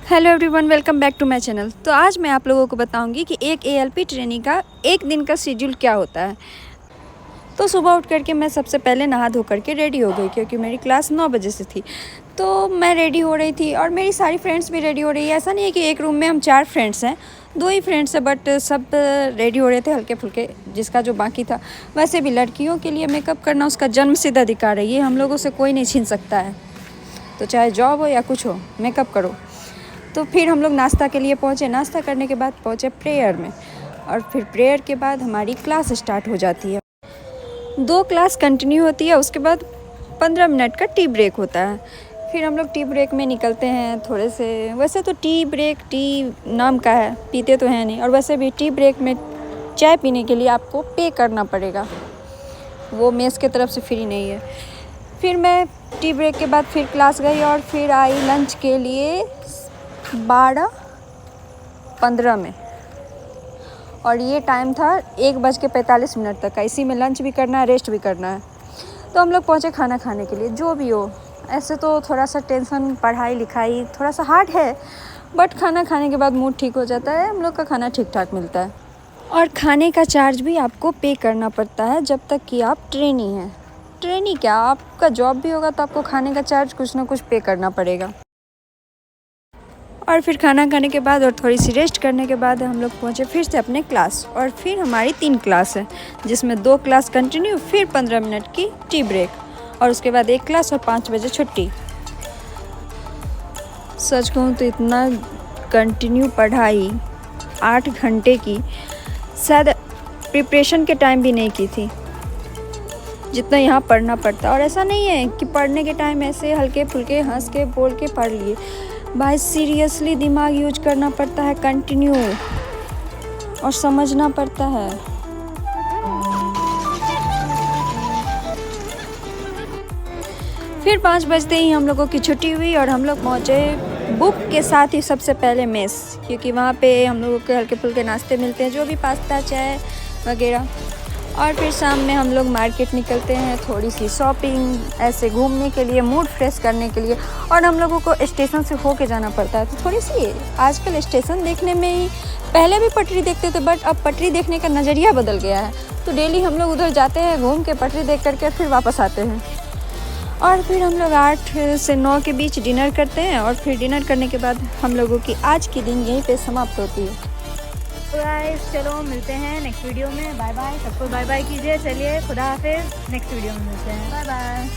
Hello everyone, welcome back to my channel. तो आज मैं आप लोगों को बताऊंगी कि एक एएलपी ट्रेनी का एक दिन का शेड्यूल क्या होता है। तो सुबह उठ करके मैं सबसे पहले नहा धो करके रेडी हो गई, क्योंकि मेरी क्लास 9 बजे से थी। तो मैं रेडी हो रही थी और मेरी सारी फ्रेंड्स भी रेडी हो रही है। ऐसा नहीं है कि एक रूम में हम 4 फ्रेंड्स हैं, 2 ही फ्रेंड्स हैं, बट सब रेडी हो रहे थे हल्के फुल्के, जिसका जो बाकी था। वैसे भी लड़कियों के लिए मेकअप करना उसका जन्मसिद्ध अधिकार है, ये हम लोगों से कोई नहीं छीन सकता है। तो चाहे जॉब हो या कुछ हो, मेकअप करो। तो फिर हम लोग नाश्ता के लिए पहुँचे। नाश्ता करने के बाद पहुँचे प्रेयर में, और फिर प्रेयर के बाद हमारी क्लास स्टार्ट हो जाती है। 2 क्लास कंटिन्यू होती है, उसके बाद 15 मिनट का टी ब्रेक होता है। फिर हम लोग टी ब्रेक में निकलते हैं थोड़े से। वैसे तो टी ब्रेक टी नाम का है, पीते तो हैं नहीं। और वैसे भी टी ब्रेक में चाय पीने के लिए आपको पे करना पड़ेगा, वो मेस के तरफ से फ्री नहीं है। फिर मैं टी ब्रेक के बाद फिर क्लास गई और फिर आई लंच के लिए 12:15 में, और ये टाइम था 1:45 तक का। इसी में लंच भी करना है, रेस्ट भी करना है। तो हम लोग पहुँचे खाना खाने के लिए। जो भी हो, ऐसे तो थोड़ा सा टेंशन, पढ़ाई लिखाई थोड़ा सा हार्ड है, बट खाना खाने के बाद मूड ठीक हो जाता है। हम लोग का खाना ठीक ठाक मिलता है, और खाने का चार्ज भी आपको पे करना पड़ता है जब तक कि आप ट्रेनी हैं। ट्रेनी क्या, आपका जॉब भी होगा तो आपको खाने का चार्ज कुछ ना कुछ पे करना पड़ेगा। और फिर खाना खाने के बाद और थोड़ी सी रेस्ट करने के बाद हम लोग पहुँचे फिर से अपने क्लास। और फिर हमारी 3 क्लास है, जिसमें 2 क्लास कंटिन्यू, फिर 15 मिनट की टी ब्रेक, और उसके बाद 1 क्लास और 5 बजे छुट्टी। सच कहूँ तो इतना कंटिन्यू पढ़ाई 8 घंटे की शायद प्रिपरेशन के टाइम भी नहीं की थी, जितना यहाँ पढ़ना पड़ता। और ऐसा नहीं है कि पढ़ने के टाइम ऐसे हल्के फुल्के हंस के बोल के पढ़ लिए। भाई सीरियसली दिमाग यूज करना पड़ता है कंटिन्यू, और समझना पड़ता है। फिर 5 बजते ही हम लोगों की छुट्टी हुई और हम लोग पहुँचे बुक के साथ ही सबसे पहले मेस, क्योंकि वहाँ पे हम लोगों के हल्के फुल्के नाश्ते मिलते हैं, जो भी पास्ता चाय वगैरह। और फिर शाम में हम लोग मार्केट निकलते हैं, थोड़ी सी शॉपिंग, ऐसे घूमने के लिए, मूड फ्रेश करने के लिए। और हम लोगों को स्टेशन से होके जाना पड़ता है, तो थोड़ी सी आजकल स्टेशन देखने में ही, पहले भी पटरी देखते थे बट अब पटरी देखने का नज़रिया बदल गया है। तो डेली हम लोग उधर जाते हैं, घूम के पटरी देख करके फिर वापस आते हैं। और फिर हम लोग 8 से 9 के बीच डिनर करते हैं, और फिर डिनर करने के बाद हम लोगों की आज की दिन यहीं पे समाप्त होती है। तो गाइस चलो मिलते हैं नेक्स्ट वीडियो में। बाय बाय, सबको बाय बाय कीजिए। चलिए खुदा हाफिज़, नेक्स्ट वीडियो में मिलते हैं। Bye bye.